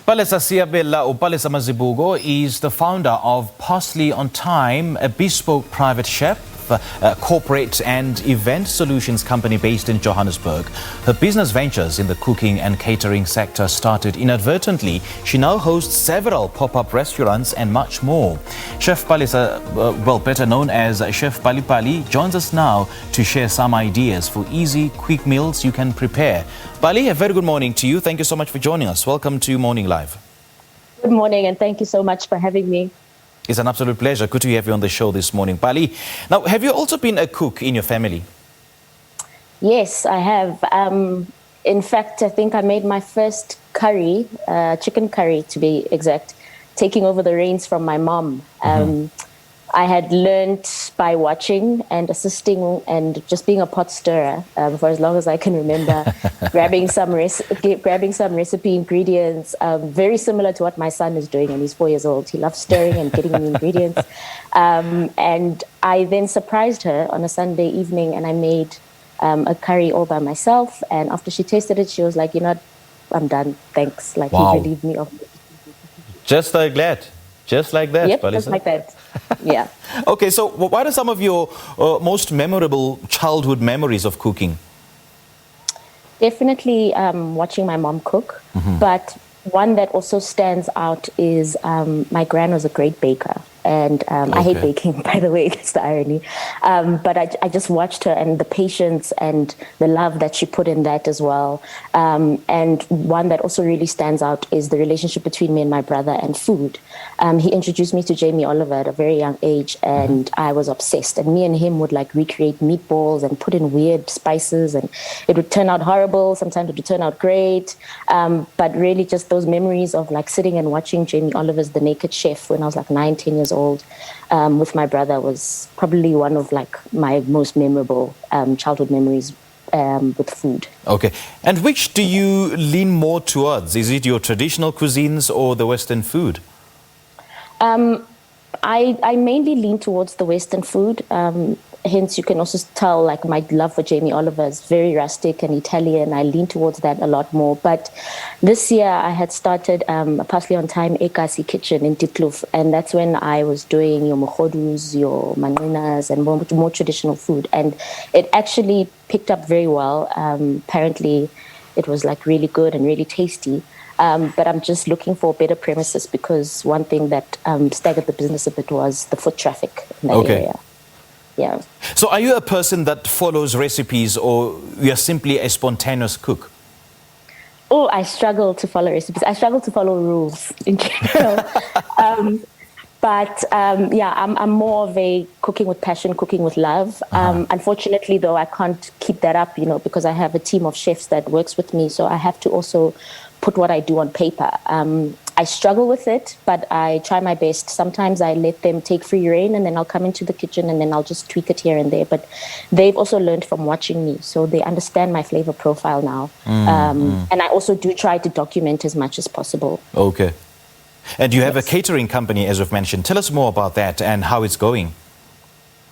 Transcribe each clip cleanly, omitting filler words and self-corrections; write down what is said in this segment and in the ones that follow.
Palesa Seabela or Palesa Mazibugo is the founder of Parsley on Thyme, a bespoke private chef, corporate and event solutions company based in Johannesburg. Her business ventures in the cooking and catering sector started inadvertently. She now hosts several pop-up restaurants and much more. Chef Palesa, better known as Chef Pali Pali, joins us now to share some ideas for easy, quick meals you can prepare. Pali, a very good morning to you. Thank you so much for joining us. Welcome to Morning Live. Good morning, and thank you so much for having me. It's an absolute pleasure. Good to have you on the show this morning. Pali, now, have you also been a cook in your family? Yes, I have. In fact, I think I made my first curry, chicken curry to be exact, taking over the reins from my mom. I had learned by watching and assisting and just being a pot stirrer for as long as I can remember, grabbing some recipe ingredients, very similar to what my son is doing, and he's 4 years old. He loves stirring and getting me ingredients. And I then surprised her on a Sunday evening, and I made a curry all by myself. And after she tasted it, she was like, "You know what? I'm done. Thanks. Like, wow. You relieved me of it." Just like that. Just like that, yep, Palesa. Just like that. Yeah. Okay, so what are some of your most memorable childhood memories of cooking? Definitely watching my mom cook, but one that also stands out is my gran was a great baker. And I hate baking, by the way, that's the irony. But I just watched her and the patience and the love that she put in that as well. And one that also really stands out is the relationship between me and my brother and food. He introduced me to Jamie Oliver at a very young age, and I was obsessed. And me and him would like recreate meatballs and put in weird spices, and it would turn out horrible. Sometimes it would turn out great. But really just those memories of like sitting and watching Jamie Oliver's The Naked Chef when I was like 9, 10 years old. With my brother was probably one of like my most memorable childhood memories with food. Okay. And which do you lean more towards? Is it your traditional cuisines or the Western food? I mainly lean towards the Western food. Hence, you can also tell like my love for Jamie Oliver is very rustic and Italian. I lean towards that a lot more. But this year I had started a Parsley on Thyme Ekasi kitchen in Diepkloof, and that's when I was doing your mogodus, your manqinas, and more traditional food. And it actually picked up very well. Apparently, it was like really good and really tasty. But I'm just looking for better premises because one thing that staggered the business a bit was the foot traffic in that area. Yeah. So are you a person that follows recipes, or you're simply a spontaneous cook? Oh, I struggle to follow recipes. I struggle to follow rules in general. I'm more of a cooking with passion, cooking with love. Unfortunately, though, I can't keep that up, because I have a team of chefs that works with me. So I have to also put what I do on paper. I struggle with it, but I try my best. Sometimes I let them take free rein, and then I'll come into the kitchen and then I'll just tweak it here and there. But they've also learned from watching me, so they understand my flavor profile now. And I also do try to document as much as possible. Okay. And you have a catering company, as you've mentioned. Tell us more about that and how it's going.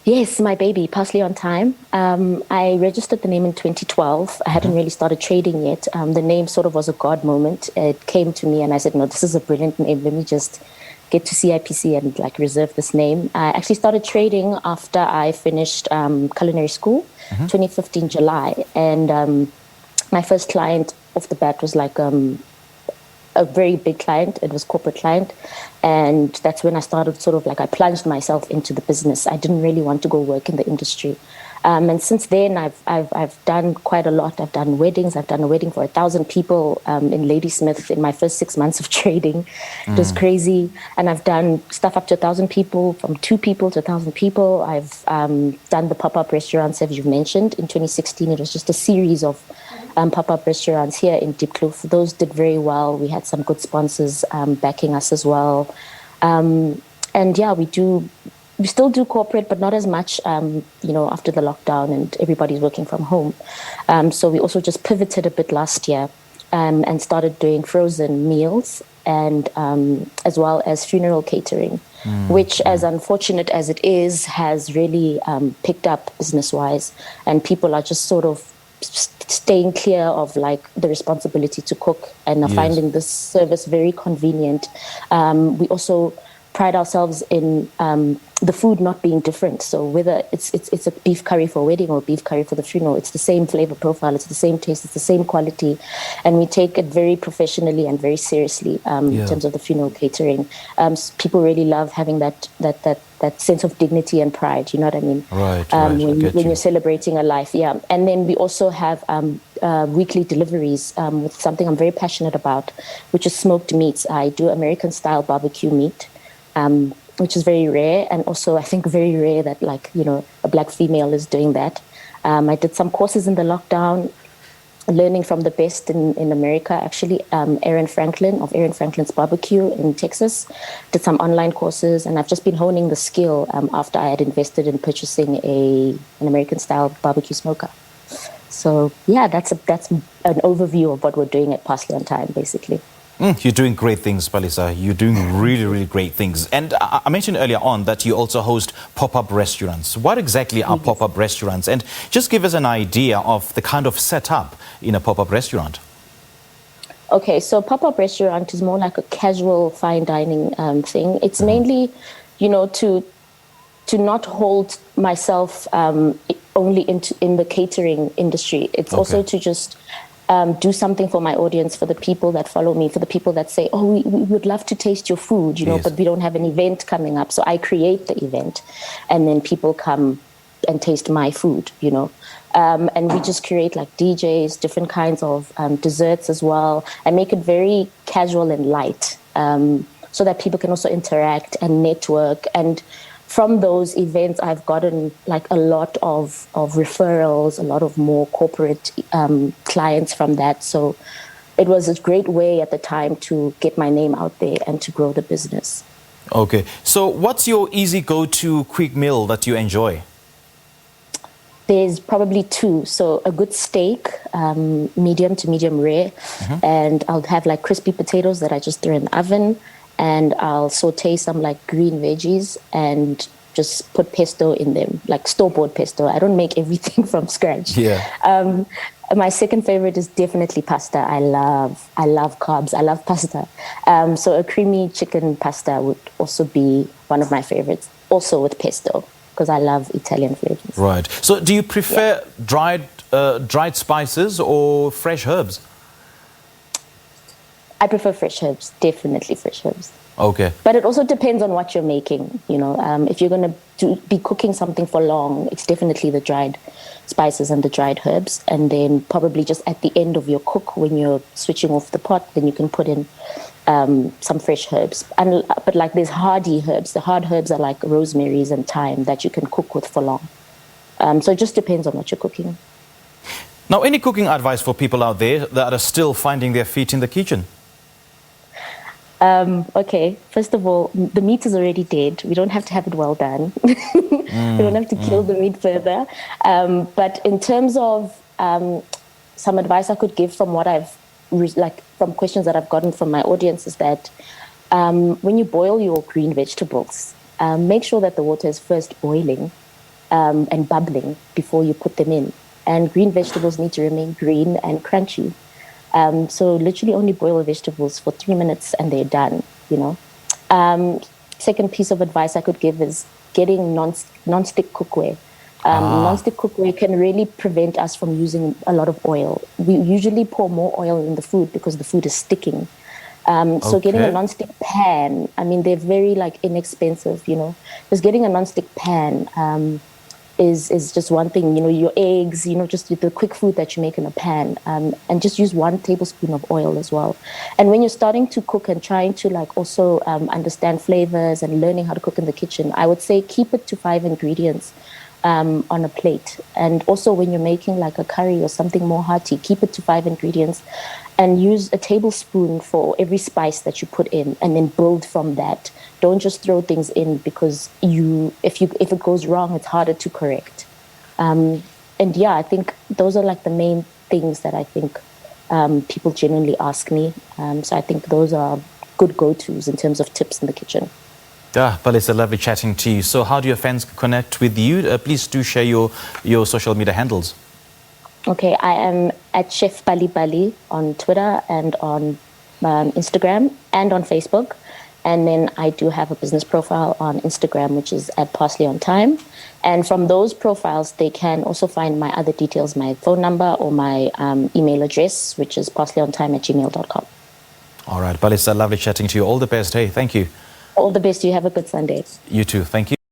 Yes, my baby, Parsley on Thyme. I registered the name in 2012. I hadn't really started trading yet. The name sort of was a God moment. It came to me and I said, no, this is a brilliant name. Let me just get to CIPC and like reserve this name. I actually started trading after I finished culinary school, 2015 July. And my first client off the bat was like a very big client. It was corporate client. And that's when I started I plunged myself into the business. I didn't really want to go work in the industry. And since then, I've done quite a lot. I've done weddings. I've done a wedding for 1,000 people in Ladysmith in my first 6 months of trading. It was crazy. And I've done stuff up to 1,000 people, from 2 people to 1,000 people. I've done the pop-up restaurants, as you've mentioned. In 2016, it was just a series of pop-up restaurants here in Diepkloof. Those did very well. We had some good sponsors backing us as well. We still do corporate, but not as much, after the lockdown and everybody's working from home. So we also just pivoted a bit last year and started doing frozen meals and as well as funeral catering, which, as unfortunate as it is, has really picked up business-wise. And people are just sort of staying clear of like the responsibility to cook and are finding this service very convenient. We also pride ourselves in the food not being different. So whether it's a beef curry for a wedding or beef curry for the funeral, it's the same flavor profile, it's the same taste, it's the same quality, and we take it very professionally and very seriously in terms of the funeral catering. People really love having that sense of dignity and pride. You know what I mean? Right. When you're celebrating a life, And then we also have weekly deliveries with something I'm very passionate about, which is smoked meats. I do American style barbecue meat. Which is very rare, and also I think very rare that a black female is doing that. I did some courses in the lockdown, learning from the best in America, actually. Aaron Franklin of Aaron Franklin's Barbecue in Texas, did some online courses, and I've just been honing the skill after I had invested in purchasing an American style barbecue smoker. So that's an overview of what we're doing at Parsley on Thyme, basically. You're doing great things, Palesa. You're doing really, really great things. And I mentioned earlier on that you also host pop-up restaurants. What exactly are pop-up restaurants? And just give us an idea of the kind of setup in a pop-up restaurant. Okay, so pop-up restaurant is more like a casual fine dining thing. It's mainly, to not hold myself only in the catering industry. It's also to just do something for my audience, for the people that follow me, for the people that say, we would love to taste your food, but we don't have an event coming up. So I create the event, and then people come and taste my food, and we just create like DJs, different kinds of desserts as well, and make it very casual and light, so that people can also interact and network. And from those events, I've gotten like a lot of referrals, a lot of more corporate clients from that. So it was a great way at the time to get my name out there and to grow the business. Okay. So what's your easy go-to quick meal that you enjoy? There's probably two. So a good steak, medium to medium rare, and I'll have like crispy potatoes that I just throw in the oven. And I'll saute some like green veggies and just put pesto in them, like store-bought pesto. I don't make everything from scratch. My second favorite is definitely pasta. I love carbs. I love pasta. So a creamy chicken pasta would also be one of my favorites, also with pesto, because I love Italian flavors. Right. So do you prefer dried spices or fresh herbs? I prefer fresh herbs, definitely fresh herbs. Okay. But it also depends on what you're making. If you're going to be cooking something for long, it's definitely the dried spices and the dried herbs. And then probably just at the end of your cook, when you're switching off the pot, then you can put in some fresh herbs. But like there's hardy herbs. The hard herbs are like rosemaries and thyme that you can cook with for long. So it just depends on what you're cooking. Now, any cooking advice for people out there that are still finding their feet in the kitchen? Okay, first of all, the meat is already dead. We don't have to have it well done. We don't have to kill the meat further. But in terms of some advice I could give from what from questions that I've gotten from my audience is that when you boil your green vegetables, make sure that the water is first boiling and bubbling before you put them in. And green vegetables need to remain green and crunchy. So literally only boil the vegetables for 3 minutes and they're done, Second piece of advice I could give is getting non-stick cookware. Non-stick cookware can really prevent us from using a lot of oil. We usually pour more oil in the food because the food is sticking. So getting a non-stick pan, they're very inexpensive, Just getting a non-stick pan is just one thing, your eggs, just the quick food that you make in a pan, and just use 1 tablespoon of oil as well. And when you're starting to cook and trying to also understand flavors and learning how to cook in the kitchen, I would say keep it to 5 ingredients on a plate. And also when you're making a curry or something more hearty, keep it to 5 ingredients and use a tablespoon for every spice that you put in, and then build from that. Don't just throw things in because if it goes wrong, it's harder to correct. I think those are the main things that I think people genuinely ask me. So I think those are good go-tos in terms of tips in the kitchen. Palesa, lovely chatting to you. So how do your fans connect with you? Please do share your social media handles. Okay, I am at Chef Pali Pali on Twitter and on Instagram and on Facebook. And then I do have a business profile on Instagram, which is at Parsley on Thyme. And from those profiles, they can also find my other details, my phone number or my email address, which is parsleyontime@gmail.com. All right, Palesa, lovely chatting to you. All the best. Hey, thank you. All the best. You have a good Sunday. You too. Thank you.